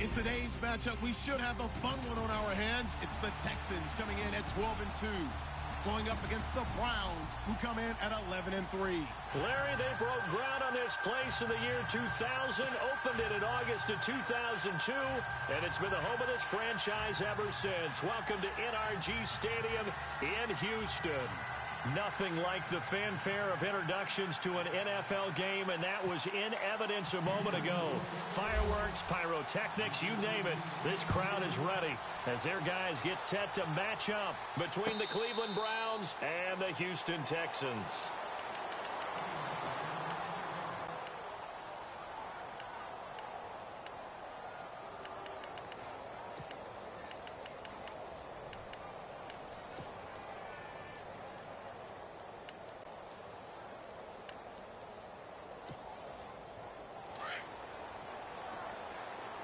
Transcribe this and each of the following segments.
In today's matchup, we should have a fun one on our hands. It's the Texans coming in at 12-2, going up against the Browns, who come in at 11-3. Larry, they broke ground on this place in the year 2000, opened it in August of 2002, and it's been the home of this franchise ever since. Welcome to NRG Stadium in Houston. Nothing like the fanfare of introductions to an NFL game, and that was in evidence a moment ago. Fireworks, pyrotechnics, you name it. This crowd is ready as their guys get set to match up between the Cleveland Browns and the Houston Texans.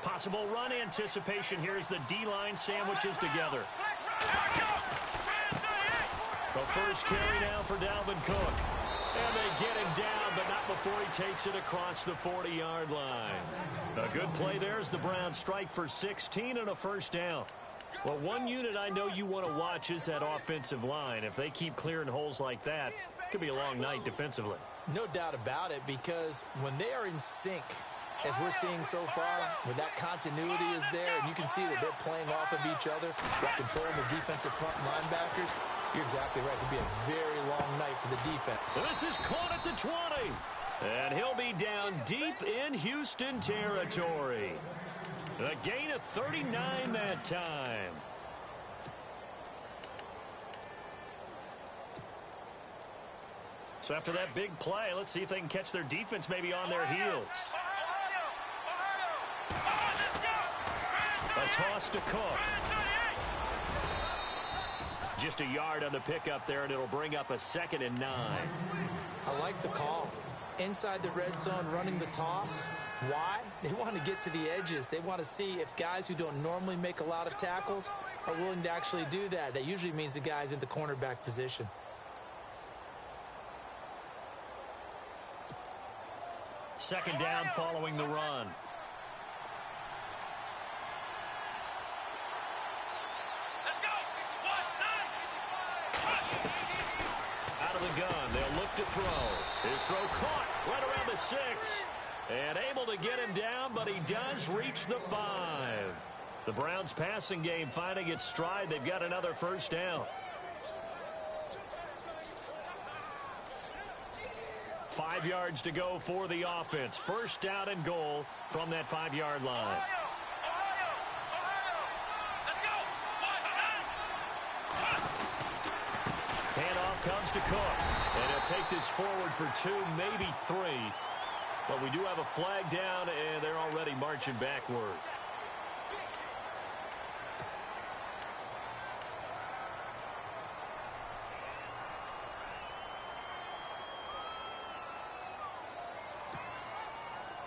Possible run anticipation here as the D-line sandwiches together. The first carry now for Dalvin Cook. And they get him down, but not before he takes it across the 40-yard line. A good play there as the Browns strike for 16 and a first down. Well, one unit I know you want to watch is that offensive line. If they keep clearing holes like that, it could be a long night defensively. No doubt about it, because when they are in sync, as we're seeing so far, where that continuity is there, and you can see that they're playing off of each other while controlling the defensive front linebackers, you're exactly right. It could be a very long night for the defense. This is caught at the 20. And he'll be down deep in Houston territory. A gain of 39 that time. So after that big play, let's see if they can catch their defense maybe on their heels. A toss to Cook. Just a yard on the pickup there, and it'll bring up a 2nd and 9. I like the call. Inside the red zone, running the toss. Why? They want to get to the edges. They want to see if guys who don't normally make a lot of tackles are willing to actually do that. That usually means the guy's in the cornerback position. Second down following the run. Out of the gun, they'll look to throw. His throw caught right around the 6. And able to get him down, but he does reach the 5. The Browns passing game finding its stride. They've got another first down. 5 yards to go for the offense. First down and goal from that 5-yard line. Handoff comes to Cook. And he'll take this forward for 2, maybe 3. But we do have a flag down, and they're already marching backward.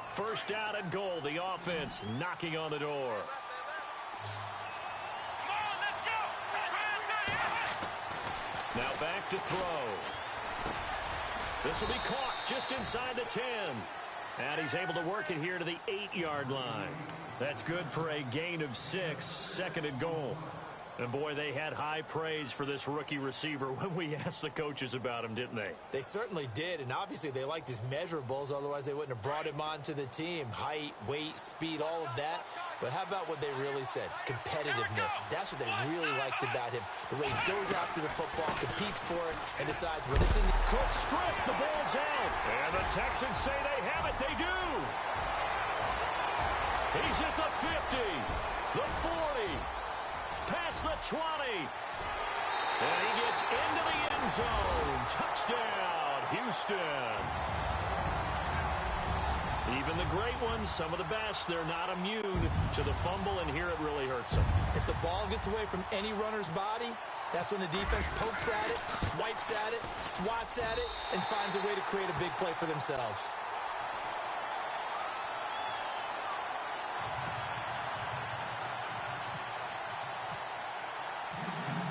First down and goal. The offense knocking on the door. Now back to throw. This will be caught just inside the 10. And he's able to work it here to the 8-yard line. That's good for a gain of 6, 2nd and goal. And, boy, they had high praise for this rookie receiver when we asked the coaches about him, didn't they? They certainly did, and obviously they liked his measurables. Otherwise, they wouldn't have brought him onto the team. Height, weight, speed, all of that. But how about what they really said? Competitiveness. That's what they really liked about him. The way he goes after the football, competes for it, and decides when it's in the... Cook strip, the ball's out. And the Texans say they have it. They do. He's at the 50, the 40, past the 20. And he gets into the end zone. Touchdown, Houston. Even the great ones, some of the best, they're not immune to the fumble, and here it really hurts them. If the ball gets away from any runner's body, that's when the defense pokes at it, swipes at it, swats at it, and finds a way to create a big play for themselves.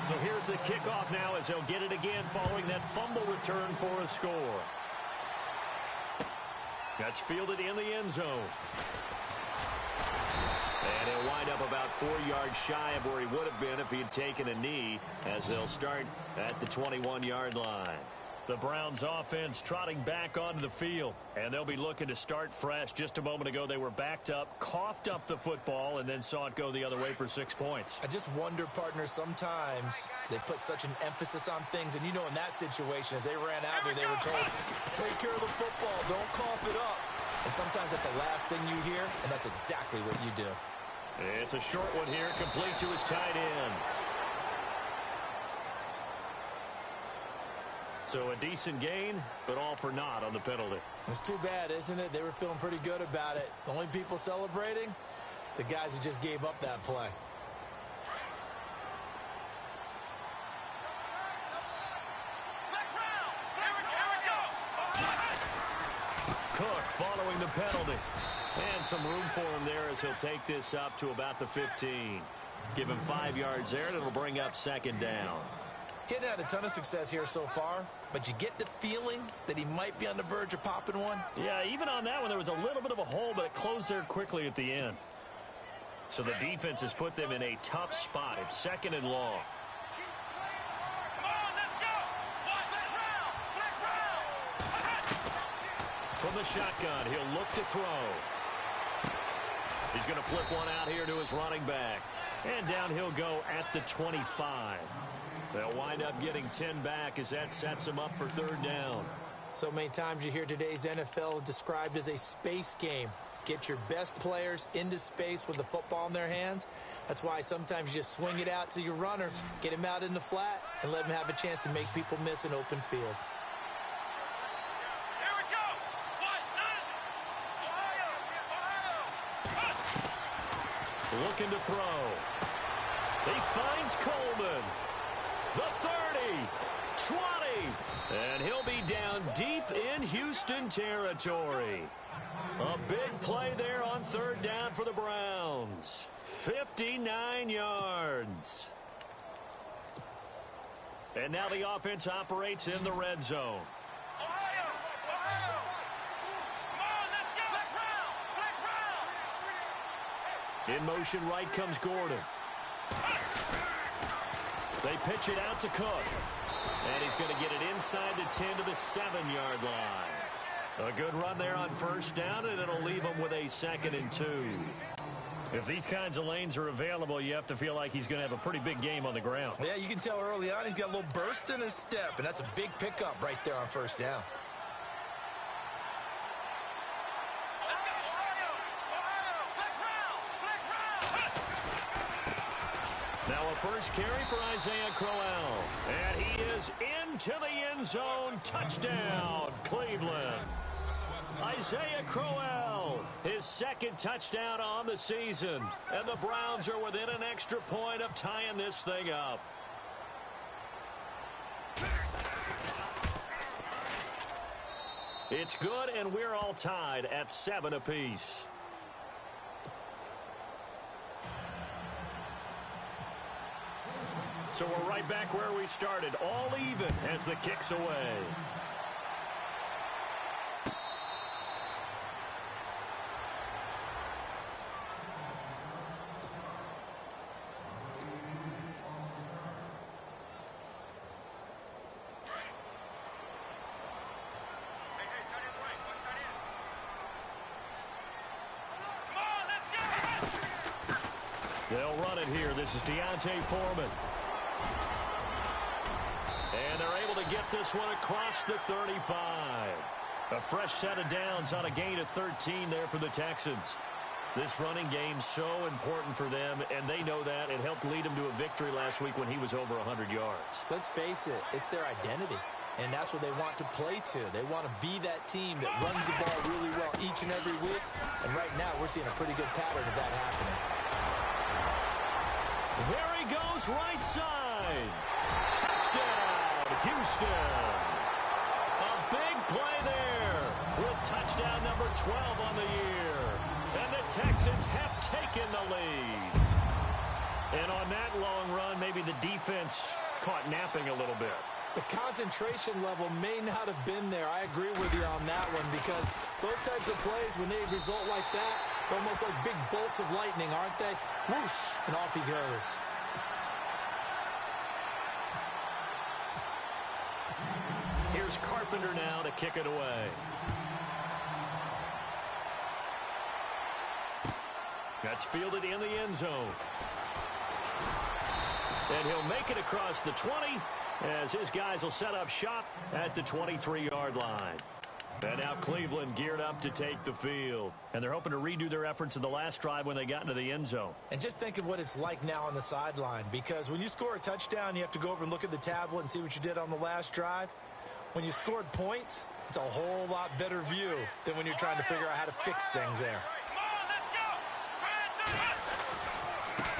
So here's the kickoff now as they'll get it again following that fumble return for a score. That's fielded in the end zone. And he'll 4 yards shy of where he would have been if he had taken a knee, as they'll start at the 21-yard line. The Browns offense trotting back onto the field, and they'll be looking to start fresh. Just a moment ago, they were backed up, coughed up the football, and then saw it go the other way for 6 points. I just wonder, partner, sometimes they put such an emphasis on things, and you know in that situation, as they ran out there, they were told, take care of the football, don't cough it up. And sometimes that's the last thing you hear, and that's exactly what you do. It's a short one here, complete to his tight end. So a decent gain, but all for naught on the penalty. It's too bad, isn't it? They were feeling pretty good about it. The only people celebrating, the guys who just gave up that play. Cook following the penalty. And some room for him there as he'll take this up to about the 15. Give him 5 yards there, and it'll bring up 2nd down. He hadn't had a ton of success here so far, but you get the feeling that he might be on the verge of popping one. Yeah, even on that one, there was a little bit of a hole, but it closed there quickly at the end. So the defense has put them in a tough spot. It's 2nd and long. From the shotgun, he'll look to throw. He's going to flip one out here to his running back. And down he'll go at the 25. They'll wind up getting 10 back as that sets them up for 3rd down. So many times you hear today's NFL described as a space game. Get your best players into space with the football in their hands. That's why sometimes you just swing it out to your runner, get him out in the flat, and let him have a chance to make people miss an open field. Looking to throw. He finds Coleman. The 30, 20, and he'll be down deep in Houston territory. A big play there on 3rd down for the Browns. 59 yards. And now the offense operates in the red zone. In motion right comes Gordon. They pitch it out to Cook. And he's going to get it inside the 10 to the 7-yard line. A good run there on 1st down, and it'll leave him with a 2nd and 2. If these kinds of lanes are available, you have to feel like he's going to have a pretty big game on the ground. Yeah, you can tell early on he's got a little burst in his step, and that's a big pickup right there on 1st down. Now a first carry for Isaiah Crowell. And he is into the end zone. Touchdown, Cleveland. Isaiah Crowell, his 2nd touchdown on the season. And the Browns are within an extra point of tying this thing up. It's good, and we're all tied at 7 apiece. So we're right back where we started, all even as the kick's away. They'll run it here. This is Deontay Foreman. And they're able to get this one across the 35. A fresh set of downs on a gain of 13 there for the Texans. This running game so important for them, and they know that. It helped lead them to a victory last week when he was over 100 yards. Let's face it, it's their identity, and that's what they want to play to. They want to be that team that runs the ball really well each and every week, and right now we're seeing a pretty good pattern of that happening. There he goes, right side. Touchdown, Houston. A big play there with touchdown number 12 on the year. And the Texans have taken the lead. And on that long run, maybe the defense caught napping a little bit. The concentration level may not have been there. I agree with you on that one, because those types of plays, when they result like that, Almost like big bolts of lightning, aren't they? Whoosh, and off he goes. Here's Carpenter now to kick it away. That's fielded in the end zone. And he'll make it across the 20 as his guys will set up shop at the 23-yard line. And now Cleveland geared up to take the field. And they're hoping to redo their efforts in the last drive when they got into the end zone. And just think of what it's like now on the sideline, because when you score a touchdown, you have to go over and look at the tablet and see what you did on the last drive. When you scored points, it's a whole lot better view than when you're trying to figure out how to fix things there.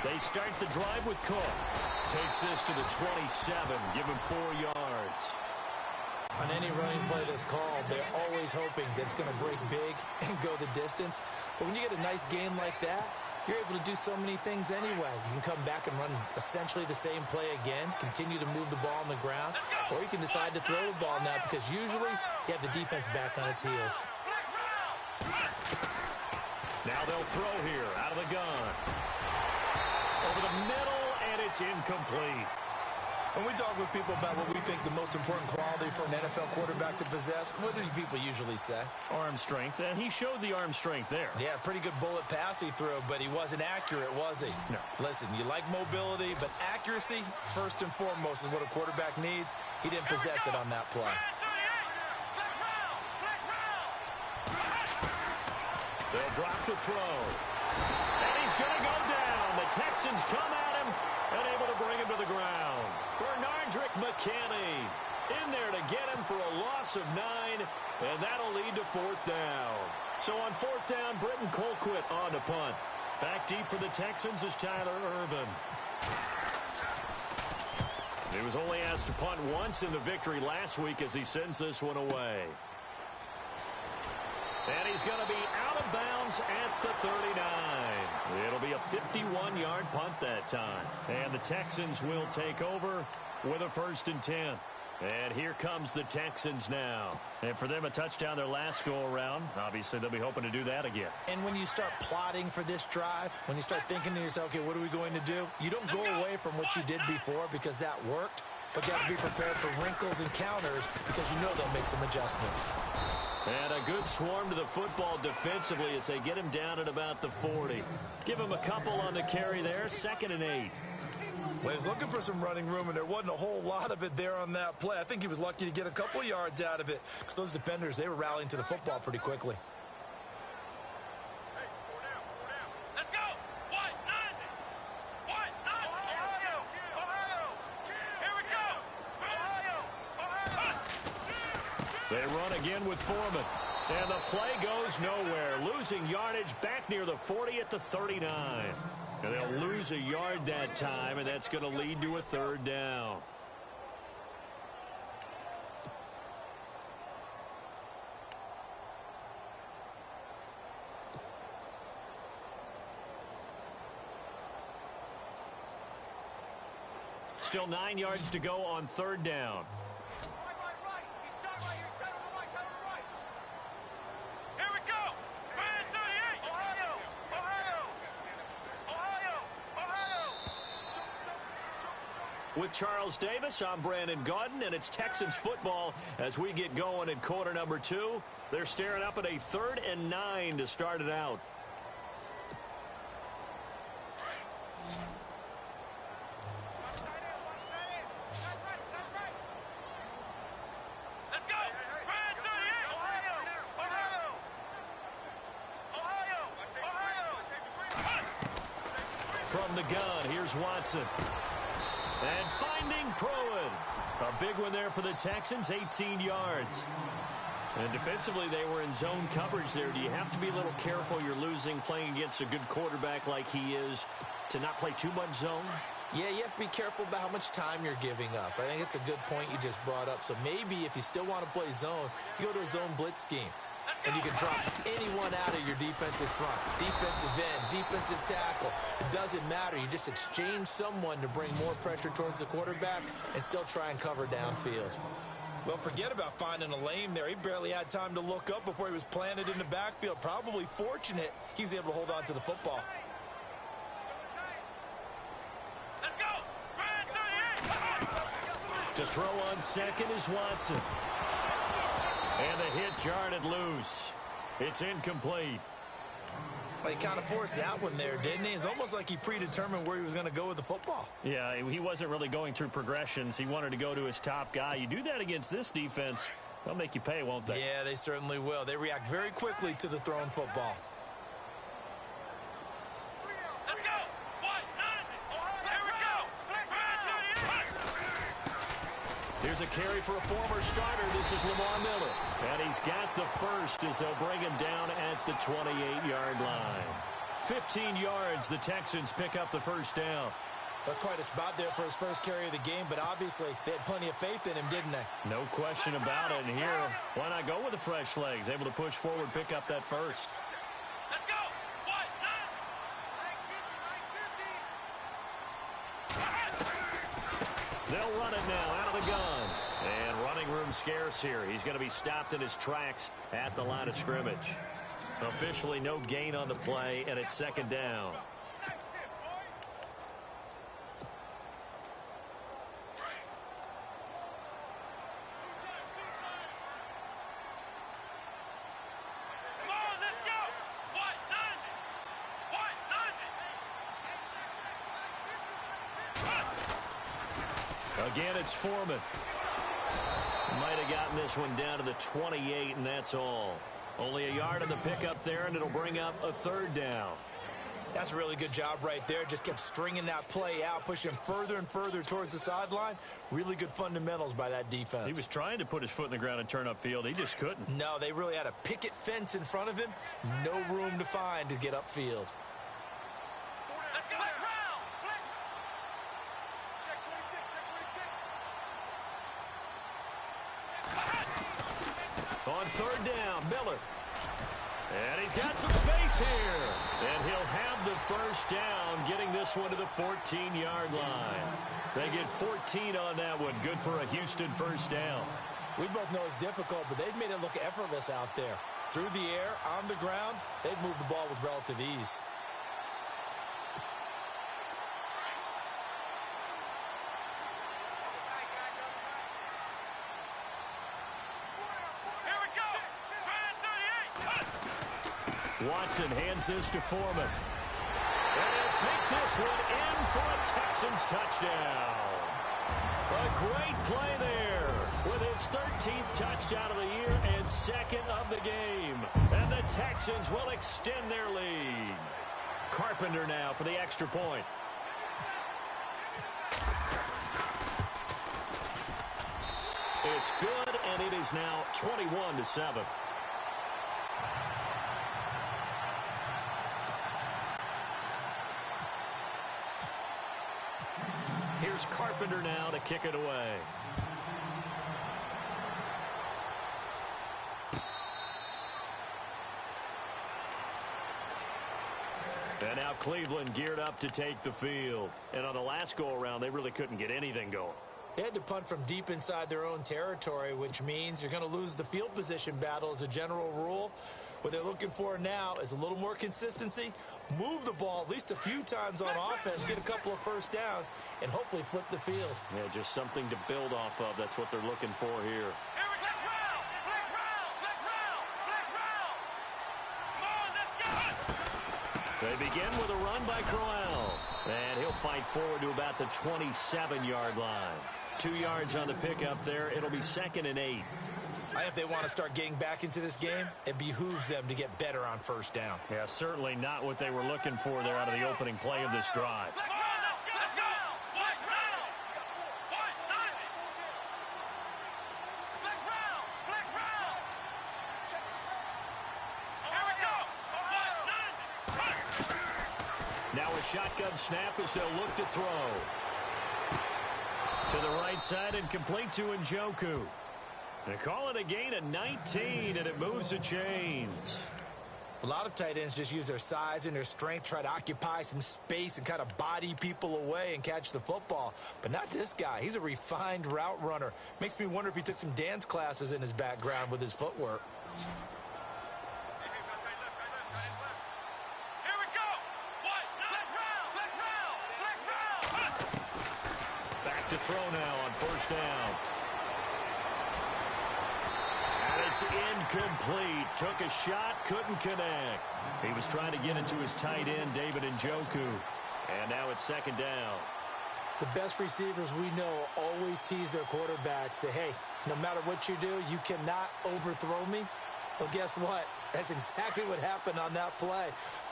They start the drive with Cook. Takes this to the 27. Give him 4 yards. On any running play that's called, they're always hoping that it's going to break big and go the distance. But when you get a nice game like that, you're able to do so many things anyway. You can come back and run essentially the same play again, continue to move the ball on the ground, or you can decide to throw the ball now because usually you have the defense back on its heels. Now they'll throw here out of the gun. Over the middle, and it's incomplete. When we talk with people about what we think the most important quality for an NFL quarterback to possess, what do people usually say? Arm strength, and he showed the arm strength there. Yeah, pretty good bullet pass he threw, but he wasn't accurate, was he? No. Listen, you like mobility, but accuracy, first and foremost, is what a quarterback needs. He didn't possess it on that play. They'll drop to throw. And he's going to go down. The Texans come at him and able to bring him to the ground. Bernardrick McKinney in there to get him for a loss of 9, and that'll lead to 4th down. So on 4th down, Britton Colquitt on to punt. Back deep for the Texans is Tyler Ervin. He was only asked to punt once in the victory last week as he sends this one away. And he's going to be out of bounds at the 39. It'll be a 51-yard punt that time. And the Texans will take over with a 1st and 10. And here comes the Texans now. And for them, a touchdown their last go-around. Obviously, they'll be hoping to do that again. And when you start plotting for this drive, when you start thinking to yourself, okay, what are we going to do? You don't go away from what you did before because that worked. But you have to be prepared for wrinkles and counters because you know they'll make some adjustments. And a good swarm to the football defensively as they get him down at about the 40. Give him a couple on the carry there, 2nd and 8. Well, he was looking for some running room, and there wasn't a whole lot of it there on that play. I think he was lucky to get a couple yards out of it because those defenders, they were rallying to the football pretty quickly. They run again with Foreman. And the play goes nowhere. Losing yardage back near the 40 at the 39. And they'll lose a yard that time, and that's going to lead to a 3rd down. Still 9 yards to go on 3rd down. With Charles Davis, I'm Brandon Gaudin, and it's Texans football as we get going in quarter number 2. They're staring up at a 3rd and 9 to start it out. From the gun, here's Watson. And finding Pruitt. A big one there for the Texans, 18 yards. And defensively, they were in zone coverage there. Do you have to be a little careful? You're losing playing against a good quarterback like he is to not play too much zone? Yeah, you have to be careful about how much time you're giving up. I think it's a good point you just brought up. So maybe if you still want to play zone, you go to a zone blitz scheme. And you can drop anyone out of your defensive front. Defensive end, defensive tackle. It doesn't matter. You just exchange someone to bring more pressure towards the quarterback and still try and cover downfield. Well, forget about finding a lane there. He barely had time to look up before he was planted in the backfield. Probably fortunate he was able to hold on to the football. Let's go! To throw on second is Watson. And the hit jarred it loose. It's incomplete. Well, he kind of forced that one there, didn't he? It's almost like he predetermined where he was going to go with the football. Yeah, he wasn't really going through progressions. He wanted to go to his top guy. You do that against this defense, they'll make you pay, won't they? Yeah, they certainly will. They react very quickly to the thrown football. Let's go! There we go! Here's a carry for a former starter. This is Lamar Miller. And he's got the first as they'll bring him down at the 28-yard line. 15 yards, the Texans pick up the first down. That's quite a spot there for his first carry of the game, but obviously they had plenty of faith in him, didn't they? No question about it. And here, why not go with the fresh legs? Able to push forward, pick up that first. Let's go! They'll run it now out of the gun. And running room scarce here. He's going to be stopped in his tracks at the line of scrimmage. Officially no gain on the play, and it's second down. Again, it's Foreman. Might have gotten this one down to the 28, and that's all. Only a yard on the pickup there, and it'll bring up a third down. That's a really good job right there. Just kept stringing that play out, pushing further and further towards the sideline. Really good fundamentals by that defense. He was trying to put his foot in the ground and turn upfield. He just couldn't. No, they really had a picket fence in front of him. No room to find to get upfield. On third down, Miller. And he's got some space here. And he'll have the first down, getting this one to the 14-yard line. They get 14 on that one. Good for a Houston first down. We both know it's difficult, but they've made it look effortless out there. Through the air, on the ground, they've moved the ball with relative ease. Watson hands this to Foreman. And he'll take this one in for a Texans touchdown. A great play there with his 13th touchdown of the year and second of the game. And the Texans will extend their lead. Carpenter now for the extra point. It's good, and it is now 21-7. Here's Carpenter now to kick it away. And now Cleveland geared up to take the field. And on the last go-around, they really couldn't get anything going. They had to punt from deep inside their own territory, which means you're going to lose the field position battle as a general rule. What they're looking for now is a little more consistency, move the ball at least a few times on offense, get a couple of first downs, and hopefully flip the field. Yeah, just something to build off of. That's what they're looking for here. They begin with a run by Crowell. And he'll fight forward to about the 27-yard line. 2 yards on the pickup there. It'll be 2nd and 8. I think if they want to start getting back into this game, it behooves them to get better on first down. Yeah, certainly not what they were looking for there out of the opening play of this drive. Now a shotgun snap as they'll look to throw. To the right side and complete to Njoku. They call it a gain of 19, and it moves the chains. A lot of tight ends just use their size and their strength, try to occupy some space and kind of body people away and catch the football. But not this guy. He's a refined route runner. Makes me wonder if he took some dance classes in his background with his footwork. Back to throw now on first down. It's incomplete. Took a shot, couldn't connect. He was trying to get into his tight end, David Njoku. And now it's second down. The best receivers we know always tease their quarterbacks that, hey, no matter what you do, you cannot overthrow me. Well, guess what? That's exactly what happened on that play.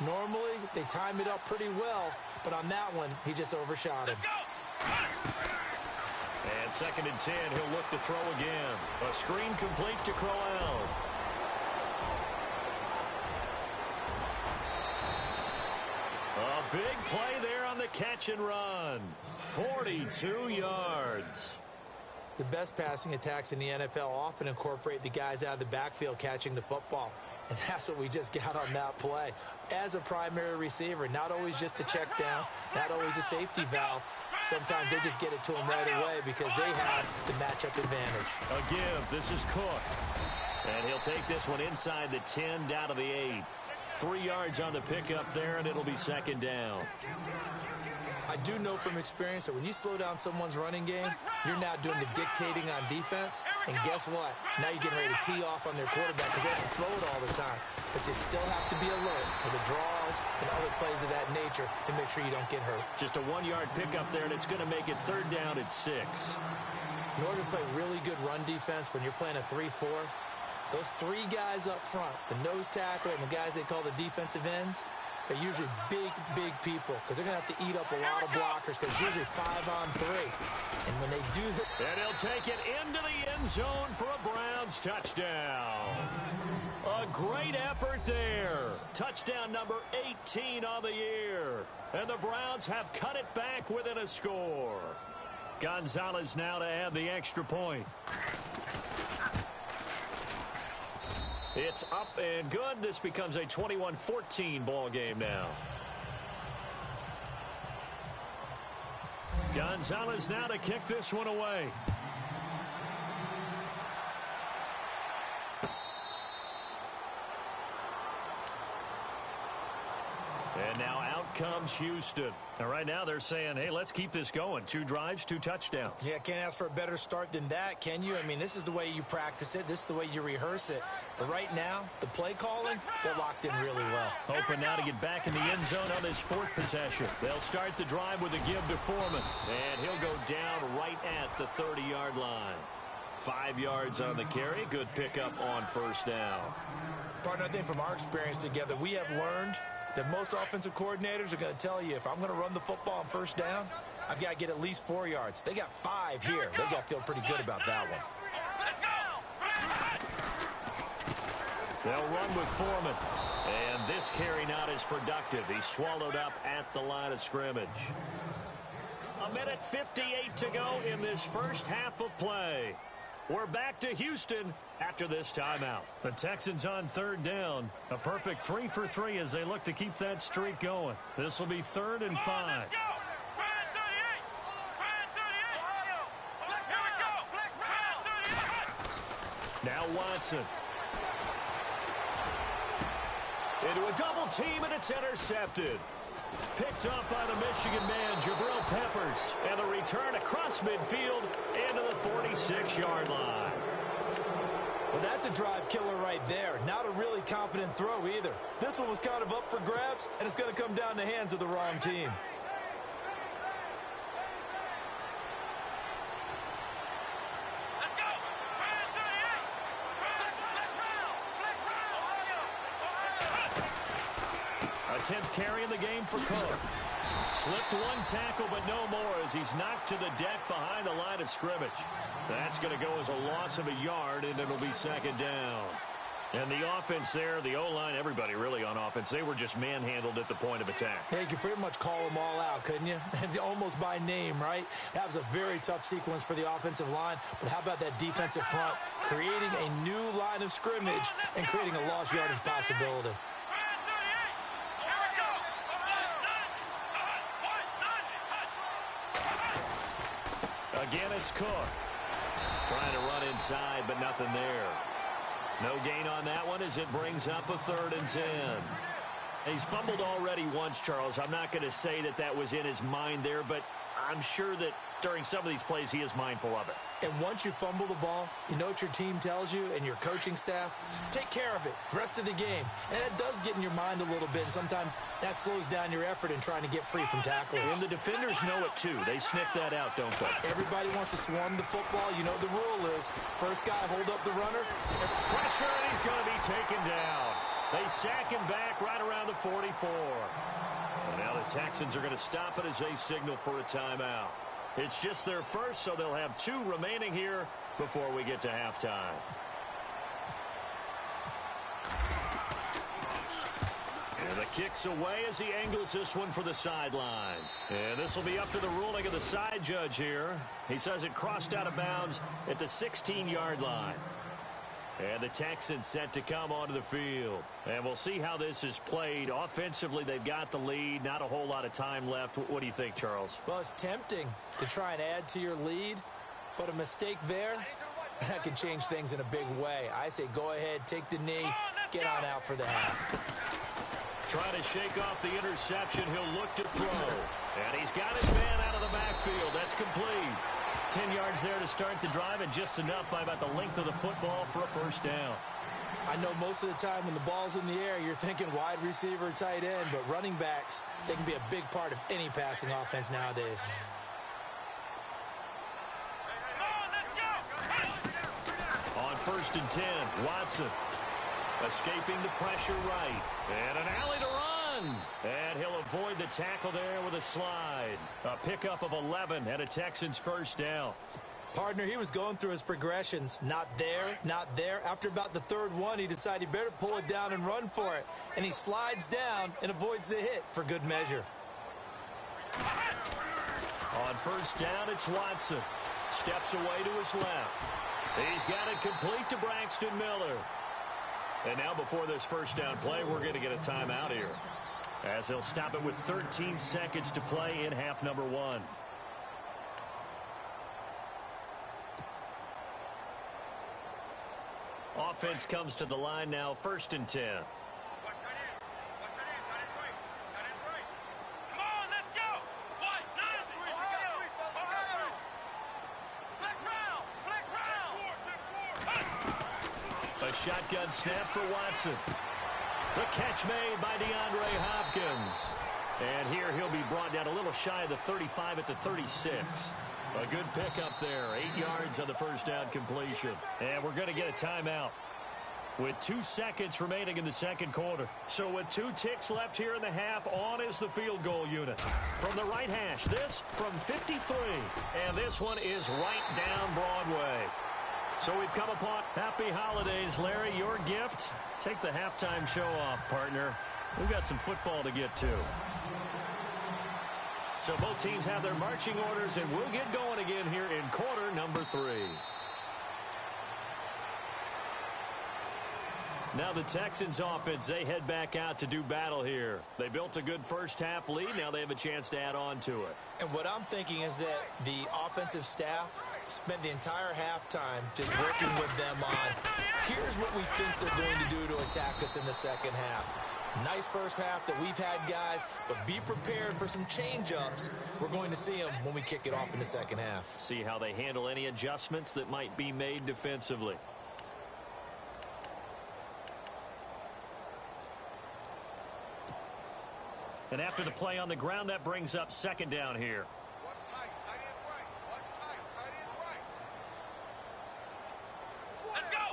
Normally, they time it up pretty well, but on that one, he just overshot him. And second and 10, he'll look to throw again. A screen complete to Crowell. A big play there on the catch and run. 42 yards. The best passing attacks in the NFL often incorporate the guys out of the backfield catching the football. And that's what we just got on that play. As a primary receiver, not always just a check down, not always a safety valve. Sometimes they just get it to him right away because they have the matchup advantage. A give. This is Cook. And he'll take this one inside the 10 down to the 8. 3 yards on the pickup there, and it'll be second down. I do know from experience that when you slow down someone's running game, you're now doing the dictating on defense. And guess what? Now you're getting ready to tee off on their quarterback because they have to throw it all the time. But you still have to be alert for the draws and other plays of that nature and make sure you don't get hurt. Just a 1-yard pickup there, and it's going to make it third down at 6. In order to play really good run defense when you're playing a 3-4, those 3 guys up front, the nose tackle and the guys they call the defensive ends, they're usually big, big people because they're going to have to eat up a lot of blockers because usually 5 on 3. And when they do that... And he'll take it into the end zone for a Browns touchdown. A great effort there. Touchdown number 18 on the year. And the Browns have cut it back within a score. Gonzalez now to add the extra point. It's up and good. This becomes a 21-14 ball game now. Gonzalez now to kick this one away. And now out comes Houston. And right now they're saying, hey, let's keep this going. 2 drives, 2 touchdowns. Yeah, can't ask for a better start than that, can you? I mean, this is the way you practice it. This is the way you rehearse it. But right now, the play calling, they're locked in really well. Open now to get back in the end zone on this 4th possession. They'll start the drive with a give to Foreman. And he'll go down right at the 30-yard line. 5 yards on the carry. Good pickup on first down. Partner, I think from our experience together, we have learned that most offensive coordinators are going to tell you if I'm going to run the football on first down, I've got to get at least 4 yards. They got 5 here. They got to feel pretty good about that one. They'll run with Foreman. And this carry not as productive. He's swallowed up at the line of scrimmage. 1:58 to go in this first half of play. We're back to Houston after this timeout. The Texans on third down. A perfect 3 for 3 as they look to keep that streak going. This will be 3rd and 5. Now Watson. Into a double team, and it's intercepted. Picked up by the Michigan man, Jabril Peppers. And the return across midfield into the 46-yard line. Well, that's a drive killer right there. Not a really confident throw either. This one was kind of up for grabs, and it's going to come down the hands of the wrong team. A 10th carry in the game for Cook. Slipped 1 tackle, but no more as he's knocked to the deck behind the line of scrimmage. That's going to go as a loss of a yard, and it'll be second down. And the offense there, the O-line, everybody really on offense, they were just manhandled at the point of attack. Yeah, you could pretty much call them all out, couldn't you? Almost by name, right? That was a very tough sequence for the offensive line. But how about that defensive front? Creating a new line of scrimmage and creating a lost yardage possibility. Again, it's Cook. Trying to run inside, but nothing there. No gain on that one as it brings up a 3rd and 10. He's fumbled already once, Charles. I'm not going to say that that was in his mind there, but I'm sure that during some of these plays he is mindful of it. And once you fumble the ball, you know what your team tells you and your coaching staff? Take care of it. Rest of the game. And it does get in your mind a little bit, and sometimes that slows down your effort in trying to get free from tackles. And the defenders know it too. They sniff that out, don't they? Everybody wants to swarm the football. You know the rule is first guy hold up the runner. Pressure, and he's going to be taken down. They sack him back right around the 44. And now the Texans are going to stop it as they signal for a timeout. It's just their first, so they'll have 2 remaining here before we get to halftime. And the kick's away as he angles this one for the sideline. And this will be up to the ruling of the side judge here. He says it crossed out of bounds at the 16-yard line. And the Texans set to come onto the field. And we'll see how this is played. Offensively, they've got the lead. Not a whole lot of time left. What do you think, Charles? Well, it's tempting to try and add to your lead, but a mistake there, that could change things in a big way. I say go ahead, take the knee, get on out for the half. Trying to shake off the interception. He'll look to throw. And he's got his man out of the backfield. That's complete. 10 yards there to start the drive, and just enough by about the length of the football for a first down. I know most of the time when the ball's in the air, you're thinking wide receiver, tight end, but running backs, they can be a big part of any passing offense nowadays. On 1st and 10, Watson escaping the pressure right. And an alley to run. And he'll avoid the tackle there with a slide. A pickup of 11 and a Texans first down. Partner, he was going through his progressions. Not there, not there. After about the 3rd one, he decided he better pull it down and run for it. And he slides down and avoids the hit for good measure. On 1st down, it's Watson. Steps away to his left. He's got it complete to Braxton Miller. And now before this first down play, we're going to get a timeout here, as he'll stop it with 13 seconds to play in half number 1. Offense comes to the line now, 1st and 10. A shotgun snap for Watson. The catch made by DeAndre Hopkins. And here he'll be brought down a little shy of the 35 at the 36. A good pickup there. 8 yards on the first down completion. And we're going to get a timeout with 2 seconds remaining in the second quarter. So with 2 ticks left here in the half, on is the field goal unit. From the right hash, this from 53. And this one is right down Broadway. So we've come upon happy holidays, Larry. Your gift, take the halftime show off, partner. We've got some football to get to. So both teams have their marching orders, and we'll get going again here in quarter number 3. Now the Texans offense, they head back out to do battle here. They built a good first half lead. Now they have a chance to add on to it. And what I'm thinking is that the offensive staff spent the entire halftime just working with them on, here's what we think they're going to do to attack us in the second half. Nice first half that we've had, guys, but be prepared for some change-ups. We're going to see them when we kick it off in the second half. See how they handle any adjustments that might be made defensively. And after the play on the ground, that brings up 2nd down here. Watch tight. Tight is right. Watch tight. Tight is right. Let's go.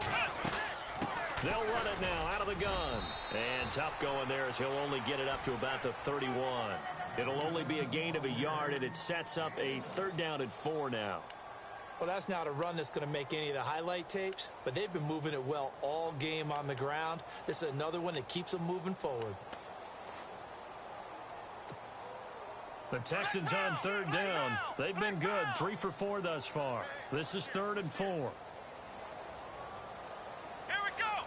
They'll run it now out of the gun. And tough going there as he'll only get it up to about the 31. It'll only be a gain of a yard, and it sets up a 3rd down and 4 now. Well, that's not a run that's going to make any of the highlight tapes, but they've been moving it well all game on the ground. This is another one that keeps them moving forward. The Texans on 3rd down. They've been good, 3 for 4 thus far. This is 3rd and 4. Here we go.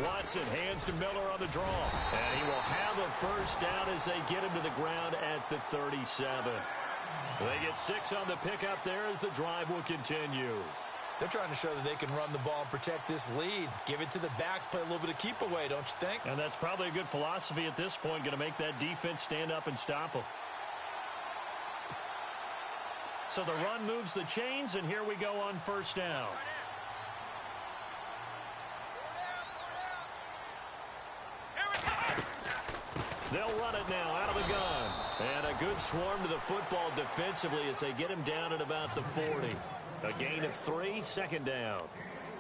Watson hands to Miller on the draw. And he will have a first down as they get him to the ground at the 37. They get 6 on the pickup there as the drive will continue. They're trying to show that they can run the ball and protect this lead. Give it to the backs, play a little bit of keep away, don't you think? And that's probably a good philosophy at this point, going to make that defense stand up and stop them. So the run moves the chains, and here we go on first down. They'll run it now out of the gun. And a good swarm to the football defensively as they get him down at about the 40. A gain of 3, second down.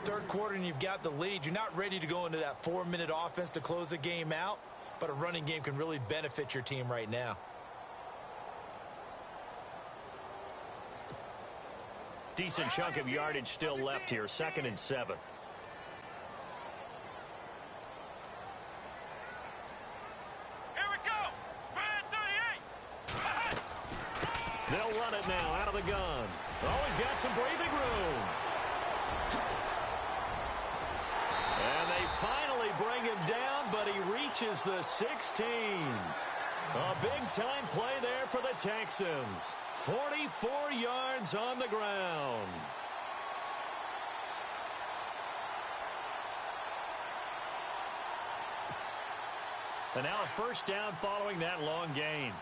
Third quarter and you've got the lead. You're not ready to go into that 4-minute offense to close the game out, but a running game can really benefit your team right now. Decent chunk of yardage still left here, 2nd and 7. They'll run it now out of the gun. Oh, he's got some breathing room. And they finally bring him down, but he reaches the 16. A big-time play there for the Texans. 44 yards on the ground. And now a first down following that long gain.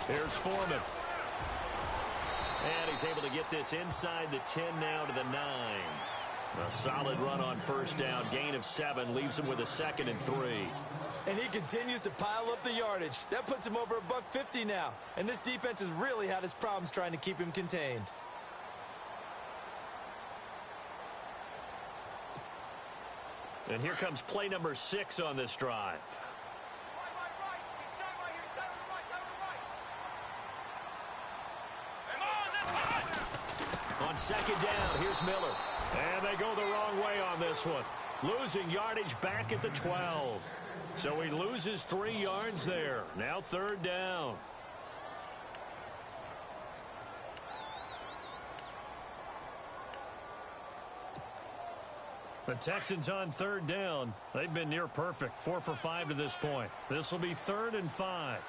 Here's Foreman. And he's able to get this inside the 10 now to the 9. A solid run on first down. Gain of 7 leaves him with a 2nd and 3. And he continues to pile up the yardage. That puts him over $150 now. And this defense has really had its problems trying to keep him contained. And here comes play number 6 on this drive. On second down, here's Miller. And they go the wrong way on this one. Losing yardage back at the 12. So he loses 3 yards there. Now third down. The Texans on third down. They've been near perfect. 4 for 5 to this point. This will be 3rd and 5.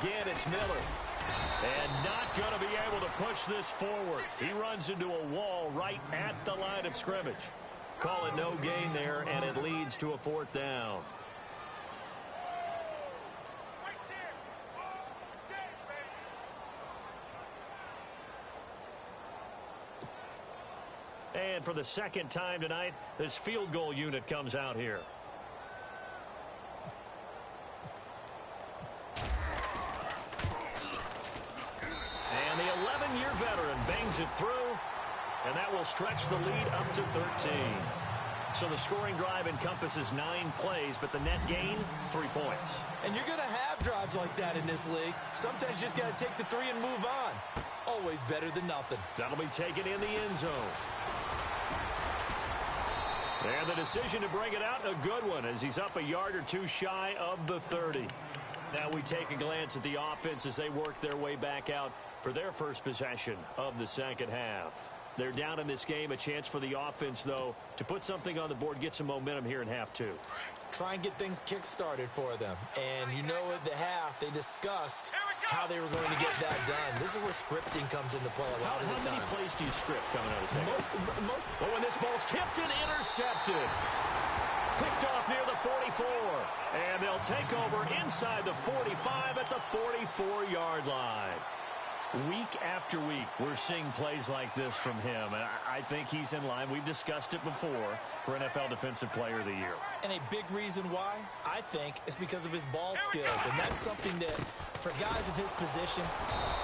Again, it's Miller. And not going to be able to push this forward. He runs into a wall right at the line of scrimmage. Call it no gain there, and it leads to a 4th down. And for the second time tonight, this field goal unit comes out here. And the 11-year veteran bangs it through, and that will stretch the lead up to 13. So the scoring drive encompasses 9 plays, but the net gain, 3 points. And you're going to have drives like that in this league. Sometimes you just got to take the 3 and move on. Always better than nothing. That'll be taken in the end zone. And the decision to bring it out, a good one, as he's up a yard or 2 shy of the 30. Now we take a glance at the offense as they work their way back out for their first possession of the second half. They're down in this game. A chance for the offense, though, to put something on the board, get some momentum here in half 2. Try and get things kick-started for them. And you know at the half, they discussed how they were going to get that done. This is where scripting comes into play a lot of the time. How many plays do you script coming out of second? Most. Oh, and this ball's tipped and intercepted. Picked off near the 44. And they'll take over inside the 45 at the 44-yard line. Week after week, we're seeing plays like this from him, and I think he's in line. We've discussed it before for NFL Defensive Player of the Year. And a big reason why, I think, is because of his ball skills, and that's something that, for guys of his position,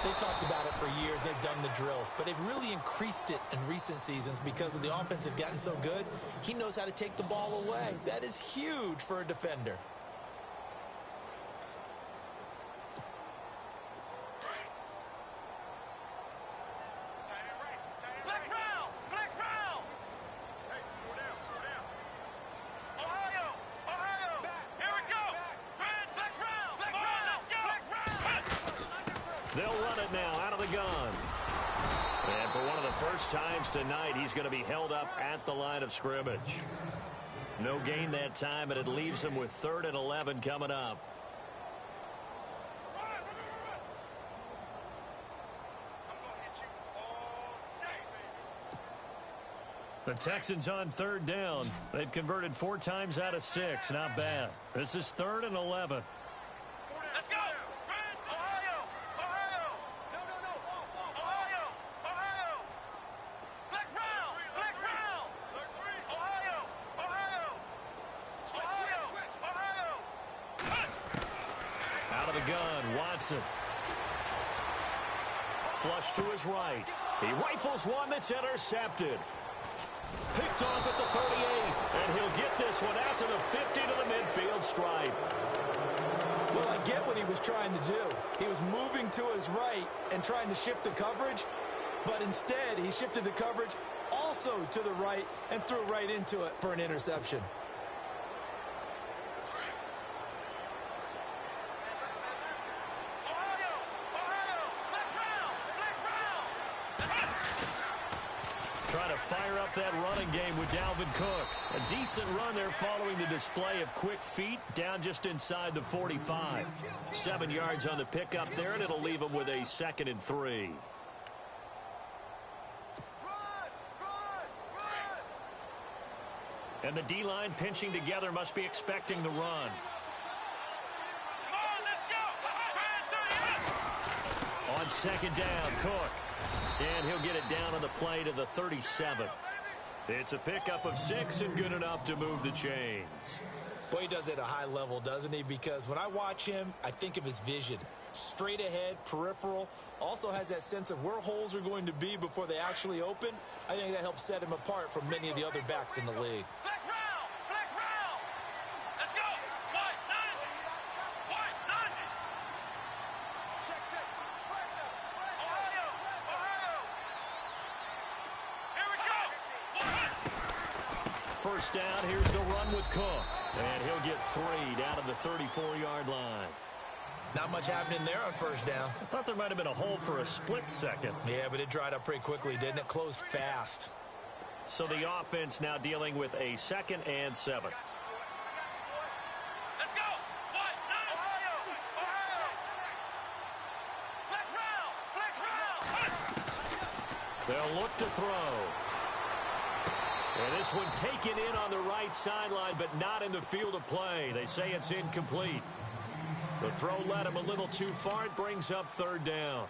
they've talked about it for years. They've done the drills, but they've really increased it in recent seasons because of the offense have gotten so good. He knows how to take the ball away. That is huge for a defender. They'll run it now out of the gun. And for one of the first times tonight, he's going to be held up at the line of scrimmage. No gain that time, and it leaves him with 3rd and 11 coming up. The Texans on 3rd down. They've converted 4 times out of 6. Not bad. This is 3rd and 11. Let's go! Ohio! Ohio! No, no, no! Ohio! Ohio! Flex round! Flex round! Ohio! Ohio! Ohio! Ohio! Out of the gun, Watson. Flush to his right. He rifles one that's intercepted. Picked off at the 38, and he'll get this one out to the 50 to the midfield stripe. Well, I get what he was trying to do. He was moving to his right and trying to shift the coverage, but instead he shifted the coverage also to the right and threw right into it for an interception. Trying to fire up that running game with Dalvin Cook. A decent run there following the display of quick feet down just inside the 45. 7 yards on the pickup there, and it'll leave him with a 2nd and 3. And the D-line pinching together must be expecting the run. On 2nd down, Cook. And he'll get it down on the play to the 37. It's a pickup of 6 and good enough to move the chains. Boy, he does it at a high level, doesn't he? Because when I watch him, I think of his vision. Straight ahead, peripheral. Also has that sense of where holes are going to be before they actually open. I think that helps set him apart from many of the other backs in the league. Flex round! Flex round! Let's go! White, 90! White, 90! Check, check. Ohio! Ohio! Here we go! First down, here's the run with Cook. And he'll get 3 down at the 34-yard line. Not much happening there on first down. I thought there might have been a hole for a split second. Yeah, but it dried up pretty quickly, didn't it? Closed fast. So the offense now dealing with a 2nd and 7. Let's go! White, 90! Ohio! Ohio! Flex round! Flex round! They'll look to throw. And this one taken in on the right sideline, but not in the field of play. They say it's incomplete. The throw led him a little too far. It brings up 3rd down.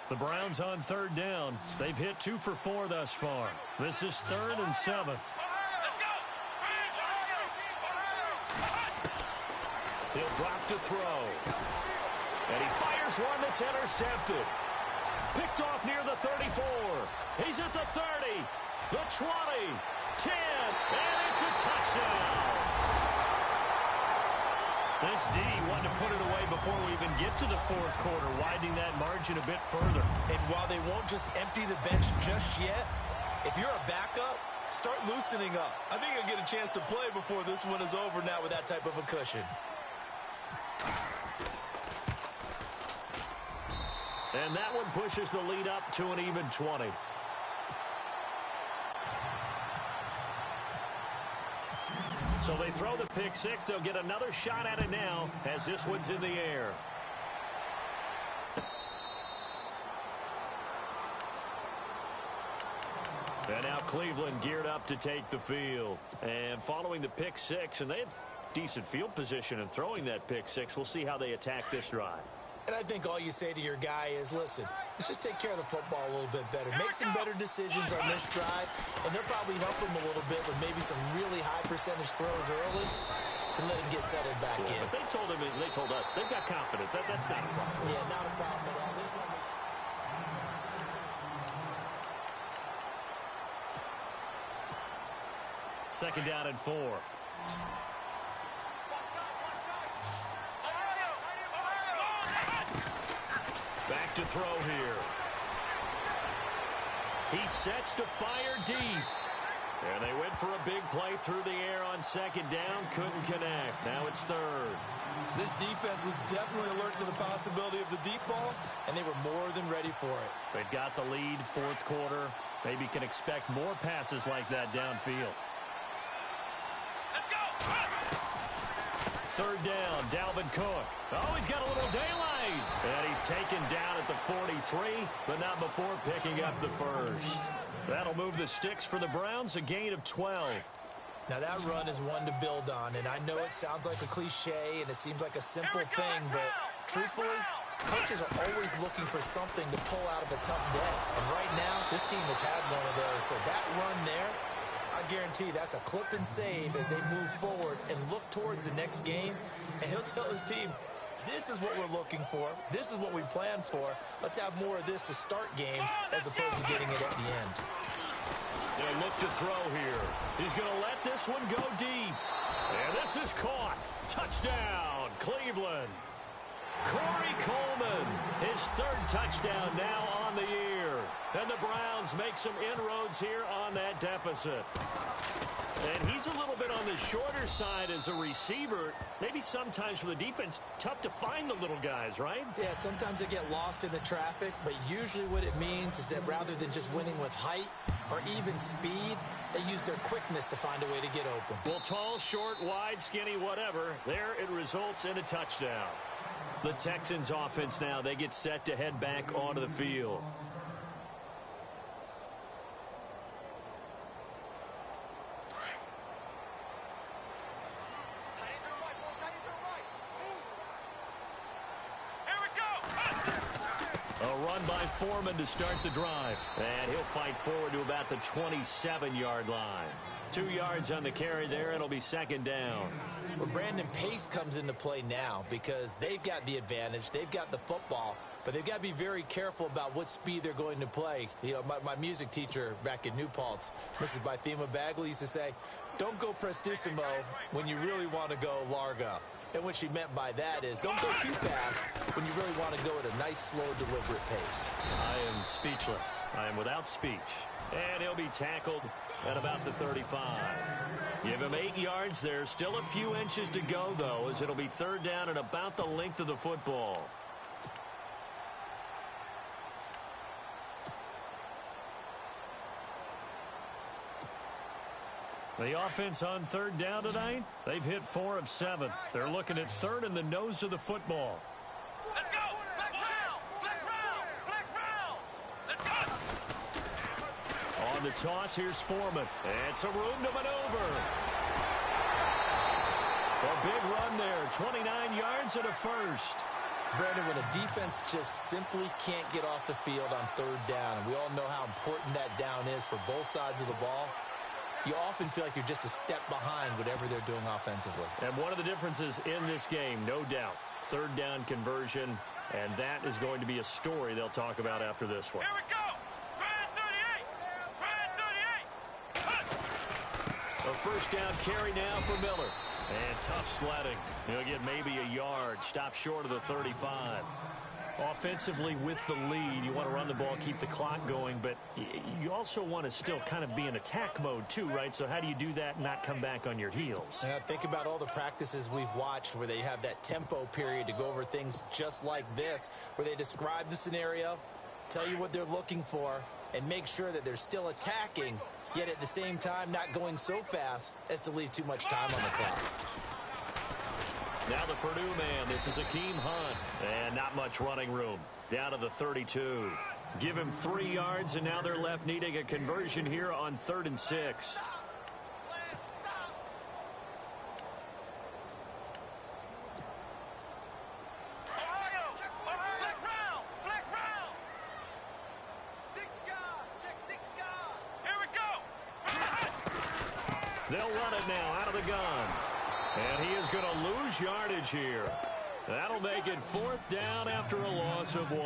The Browns on 3rd down. They've hit 2 for 4 thus far. This is 3rd and 7. He'll drop to throw. And he fires one that's intercepted. Picked off near the 34. He's at the 30. The 20, 10, and it's a touchdown. This D wanted to put it away before we even get to the 4th quarter, widening that margin a bit further. And while they won't just empty the bench just yet, if you're a backup, start loosening up. I think you'll get a chance to play before this one is over now with that type of a cushion. And that one pushes the lead up to an even 20. So they throw the pick 6. They'll get another shot at it now as this one's in the air. And now Cleveland geared up to take the field. And following the pick 6, and they had decent field position in throwing that pick 6. We'll see how they attack this drive. And I think all you say to your guy is, listen, let's just take care of the football a little bit better. Make some better decisions on this drive, and they'll probably help him a little bit with maybe some really high percentage throws early to let him get settled back in. But they told us, they've got confidence. That's not a problem. Yeah, not a problem at all. This one was... Second down and 4. Back to throw here. He sets to fire deep. And they went for a big play through the air on second down. Couldn't connect. Now it's third. This defense was definitely alert to the possibility of the deep ball, and they were more than ready for it. They've got the lead, fourth quarter. Maybe can expect more passes like that downfield. Let's go. Third down, Dalvin Cook. Oh, he's got a little daylight. And he's taken down at the 43, but not before picking up the first. That'll move the sticks for the Browns, a gain of 12. Now, that run is one to build on, and I know it sounds like a cliche, and it seems like a simple thing, but truthfully, coaches are always looking for something to pull out of a tough day. And right now, this team has had one of those. So that run there, I guarantee that's a clip and save as they move forward and look towards the next game. And he'll tell his team, this is what we're looking for. This is what we planned for. Let's have more of this to start games as opposed to getting it at the end. They look to throw here. He's going to let this one go deep. And this is caught. Touchdown, Cleveland. Corey Coleman, his third touchdown now on the year. And the Browns make some inroads here on that deficit. And he's a little bit on the shorter side as a receiver. Maybe sometimes for the defense, tough to find the little guys, right? Yeah, sometimes they get lost in the traffic, but usually what it means is that rather than just winning with height or even speed, they use their quickness to find a way to get open. Well, tall, short, wide, skinny, whatever, there it results in a touchdown. The Texans offense now, they get set to head back onto the field. A run by Foreman to start the drive. And he'll fight forward to about the 27-yard line. 2 yards on the carry there. It'll be second down. Well, Brandon, pace comes into play now because they've got the advantage. They've got the football, but they've got to be very careful about what speed they're going to play. You know, my music teacher back in New Paltz, Mrs. Bythema Bagley, used to say, don't go prestissimo when you really want to go largo. And what she meant by that is don't go too fast when you really want to go at a nice, slow, deliberate pace. I am speechless. I am without speech. And he'll be tackled at about the 35. Give him 8 yards there. Still a few inches to go, though, as it'll be third down and about the length of the football. The offense on third down tonight, they've hit 4 of 7. They're looking at third in the nose of the football. Let's go. Flex round. Flex round. Flex round. Let's go. On the toss, here's Foreman. And some room to maneuver. A big run there, 29 yards and a first. Brandon, when a defense just simply can't get off the field on third down, and we all know how important that down is for both sides of the ball, you often feel like you're just a step behind whatever they're doing offensively. And one of the differences in this game, no doubt, third down conversion, and that is going to be a story they'll talk about after this one. Here we go. Red 38. Red 38. A first down carry now for Miller. And tough sledding. He'll get maybe a yard. Stop short of the 35. Offensively with the lead, you want to run the ball, keep the clock going, but you also want to still kind of be in attack mode too, right? So how do you do that and not come back on your heels? Yeah, think about all the practices we've watched where they have that tempo period to go over things just like this, where they describe the scenario, tell you what they're looking for, and make sure that they're still attacking, yet at the same time not going so fast as to leave too much time on the clock. Now the Purdue man, this is Akeem Hunt, and not much running room. Down to the 32. Give him 3 yards, and now they're left needing a conversion here on 3rd and 6. They'll run it now out of the gun. And he is going to lose yardage here. That'll make it 4th down after a loss of 1.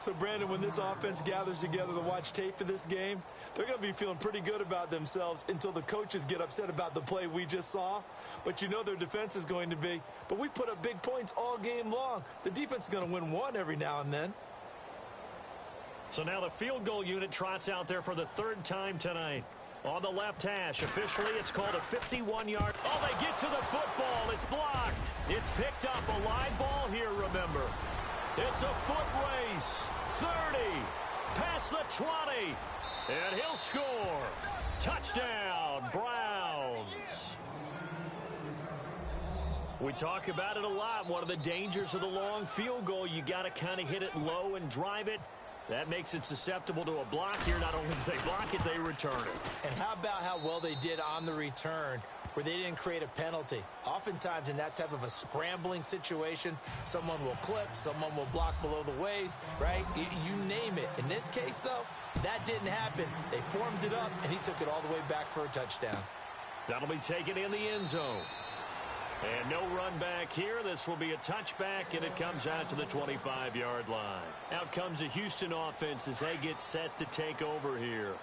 So, Brandon, when this offense gathers together to watch tape for this game, they're going to be feeling pretty good about themselves until the coaches get upset about the play we just saw. But you know their defense is going to be. But we put up big points all game long. The defense is going to win one every now and then. So now the field goal unit trots out there for the 3rd time tonight. On the left hash, officially it's called a 51-yard. Oh, they get to the football. It's blocked. It's picked up. A live ball here, remember. It's a foot race. 30. Past the 20. And he'll score. Touchdown, Browns. We talk about it a lot. One of the dangers of the long field goal, you got to kind of hit it low and drive it. That makes it susceptible to a block here. Not only do they block it, they return it. And how about how well they did on the return where they didn't create a penalty? Oftentimes in that type of a scrambling situation, someone will clip, someone will block below the waist, right? You name it. In this case, though, that didn't happen. They formed it up, and he took it all the way back for a touchdown. That'll be taken in the end zone. And no run back here. This will be a touchback, and it comes out to the 25-yard line. Out comes the Houston offense as they get set to take over here.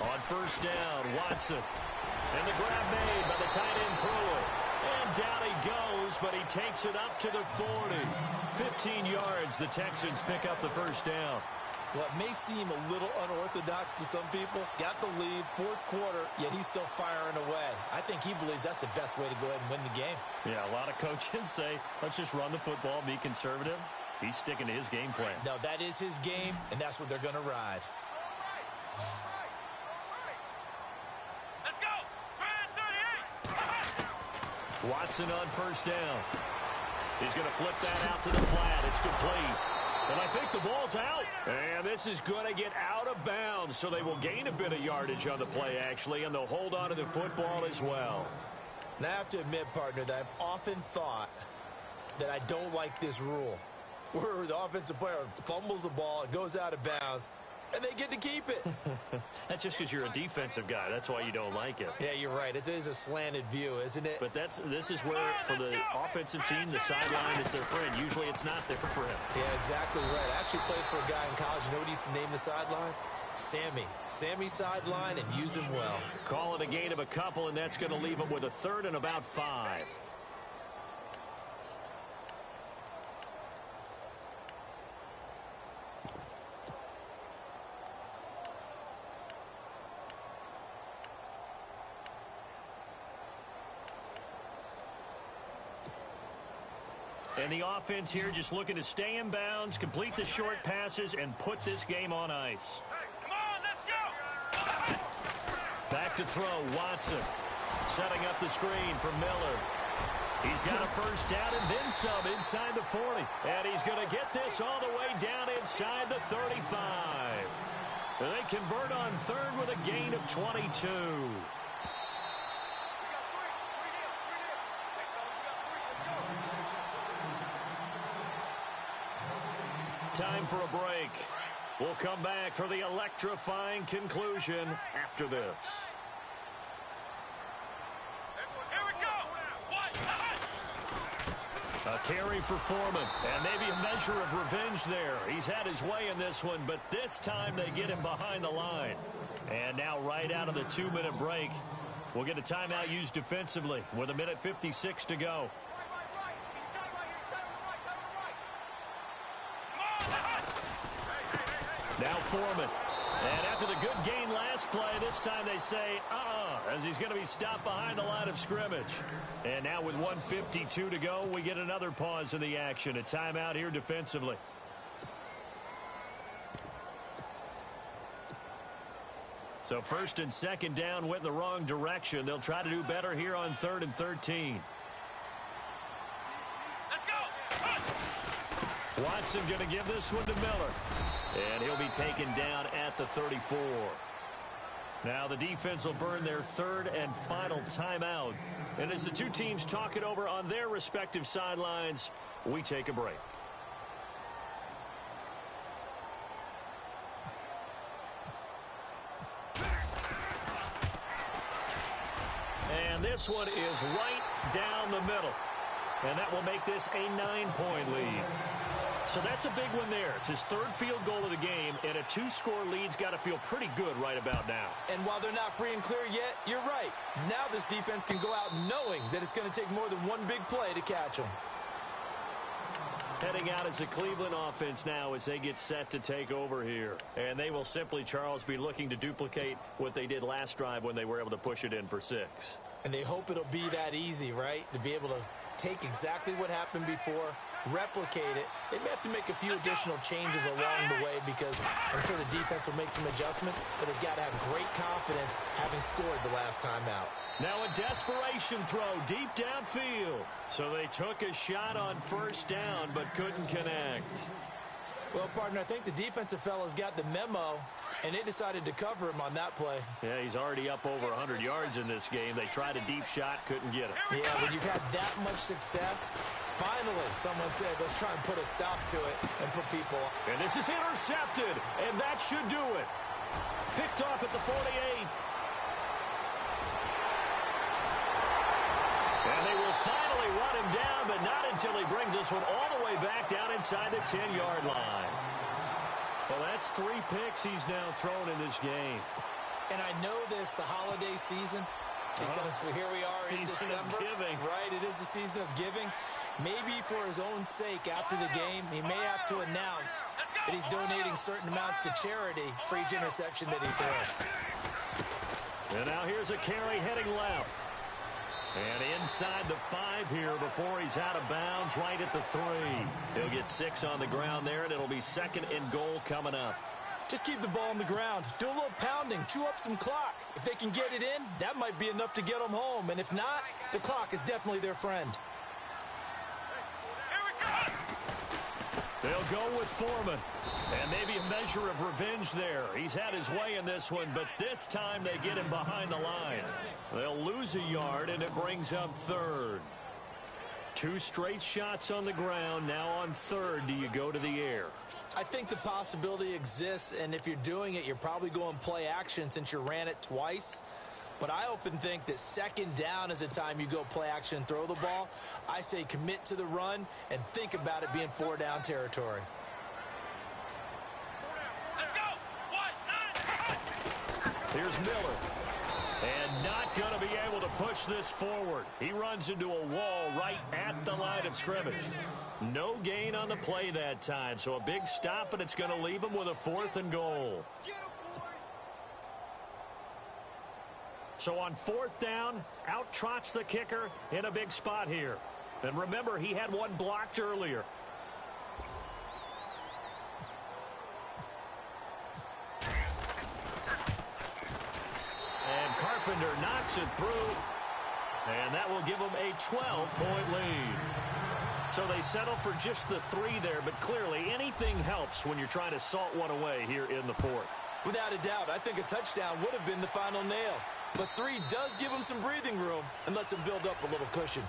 On first down, Watson. And the grab made by the tight end Pruitt. And down he goes, but he takes it up to the 40. 15 yards, the Texans pick up the first down. Well, it may seem a little unorthodox to some people. Got the lead, fourth quarter, yet he's still firing away. I think he believes that's the best way to go ahead and win the game. Yeah, a lot of coaches say, let's just run the football, be conservative. He's sticking to his game plan. No, that is his game, and that's what they're going to ride. Let's go! Brand 38! Watson on first down. He's going to flip that out to the flat. It's complete. And I think the ball's out. And this is going to get out of bounds, so they will gain a bit of yardage on the play, actually, and they'll hold on to the football as well. Now, I have to admit, partner, that I've often thought that I don't like this rule, where the offensive player fumbles the ball, it goes out of bounds, and they get to keep it. That's just because you're a defensive guy. That's why you don't like it. Yeah, you're right. It is a slanted view, isn't it? But this is where, for the offensive team, the sideline is their friend. Usually it's not there for him. Yeah, exactly right. I actually played for a guy in college. You know what he used to name the sideline? Sammy. Sammy sideline, and use him well. Call it a gain of a couple, and that's going to leave him with a third and about 5. And the offense here just looking to stay in bounds, complete the short passes, and put this game on ice. Come on, let's go! Back to throw, Watson. Setting up the screen for Miller. He's got a first down and then some inside the 40. And he's going to get this all the way down inside the 35. And they convert on third with a gain of 22. Time for a break. We'll come back for the electrifying conclusion after this. Here we go! A carry for Foreman, and maybe a measure of revenge there. He's had his way in this one, but this time they get him behind the line. And now right out of the 2-minute break, we'll get a timeout used defensively with 1:56 to go. Now Foreman. And after the good gain last play, this time they say, as he's going to be stopped behind the line of scrimmage. And now with 1:52 to go, we get another pause in the action. A timeout here defensively. So first and second down went in the wrong direction. They'll try to do better here on 3rd and 13. Let's go! Watson going to give this one to Miller. And he'll be taken down at the 34. Now the defense will burn their third and final timeout. And as the two teams talk it over on their respective sidelines, we take a break. And this one is right down the middle. And that will make this a 9-point lead. So that's a big one there. It's his third field goal of the game, and a 2-score lead's got to feel pretty good right about now. And while they're not free and clear yet, you're right. Now this defense can go out knowing that it's going to take more than one big play to catch them. Heading out as the Cleveland offense now as they get set to take over here. And they will simply, Charles, be looking to duplicate what they did last drive when they were able to push it in for 6. And they hope it'll be that easy, right? To be able to take exactly what happened before, replicate it. They may have to make a few additional changes along the way because I'm sure the defense will make some adjustments, but they've got to have great confidence having scored the last time out. Now a desperation throw deep downfield. So they took a shot on first down but couldn't connect. Well, partner, I think the defensive fellas got the memo, and they decided to cover him on that play. Yeah, he's already up over 100 yards in this game. They tried a deep shot, couldn't get it. Yeah, when you've had that much success, finally someone said, let's try and put a stop to it and put people on. And this is intercepted, and that should do it. Picked off at the 48. And they will finally run him down, but not until he brings this one all the way back down inside the 10-yard line. Well, that's 3 picks he's now thrown in this game. And I know this, the holiday season, because here we are in December. Season of giving. Right, it is the season of giving. Maybe for his own sake after the game, he may have to announce that he's donating certain amounts to charity for each interception that he throws. And now here's a carry heading left. And inside the 5 here before he's out of bounds right at the 3. He'll get 6 on the ground there, and it'll be 2nd and goal coming up. Just keep the ball on the ground. Do a little pounding. Chew up some clock. If they can get it in, that might be enough to get them home. And if not, the clock is definitely their friend. They'll go with Foreman. And maybe a measure of revenge there. He's had his way in this one, but this time they get him behind the line. They'll lose a yard, and it brings up 3rd. 2 straight shots on the ground. Now on 3rd, do you go to the air? I think the possibility exists, and if you're doing it, you're probably going play action since you ran it twice. But I often think that 2nd down is the time you go play action and throw the ball. I say commit to the run and think about it being 4-down territory. Let's go. 1, 9. Here's Miller. And not going to be able to push this forward. He runs into a wall right at the line of scrimmage. No gain on the play that time, so a big stop, and it's going to leave him with a 4th and goal. So on 4th down, out trots the kicker in a big spot here. And remember, he had one blocked earlier. And Carpenter knocks it through. And that will give them a 12-point lead. So they settle for just the 3 there, but clearly anything helps when you're trying to salt one away here in the 4th. Without a doubt, I think a touchdown would have been the final nail. But 3 does give them some breathing room and lets them build up a little cushion.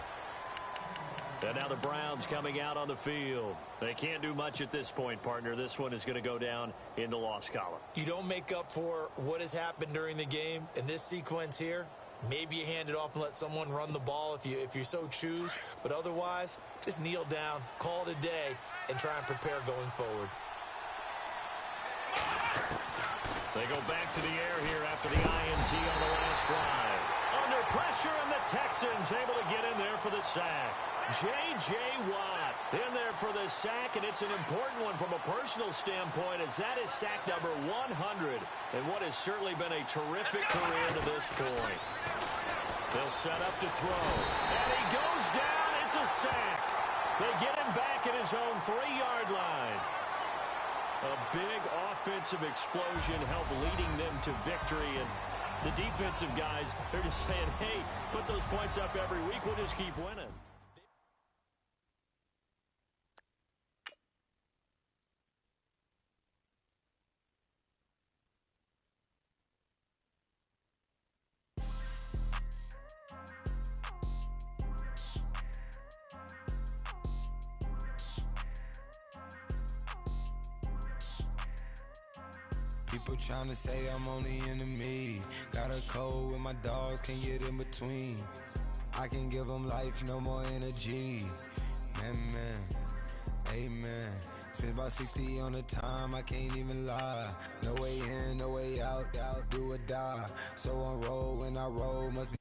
And now the Browns coming out on the field. They can't do much at this point, partner. This one is going to go down in the loss column. You don't make up for what has happened during the game in this sequence here. Maybe you hand it off and let someone run the ball if you so choose. But otherwise, just kneel down, call it a day, and try and prepare going forward. They go back to the air here after the INT on the last drive. Under pressure, and the Texans able to get in there for the sack. J.J. Watt in there for the sack, and it's an important one from a personal standpoint as that is sack number 100 and what has certainly been a terrific career to this point. They'll set up to throw, and he goes down. It's a sack. They get him back at his own 3-yard line. A big offensive explosion helped leading them to victory, and the defensive guys, they're just saying, hey, put those points up every week, we'll just keep winning. People tryna say I'm only enemy. Got a cold with my dogs, can't get in between. I can give them life, no more energy. Man, amen. Spent about 60 on the time, I can't even lie. No way in, no way out, do or die. So on roll, when I roll, must be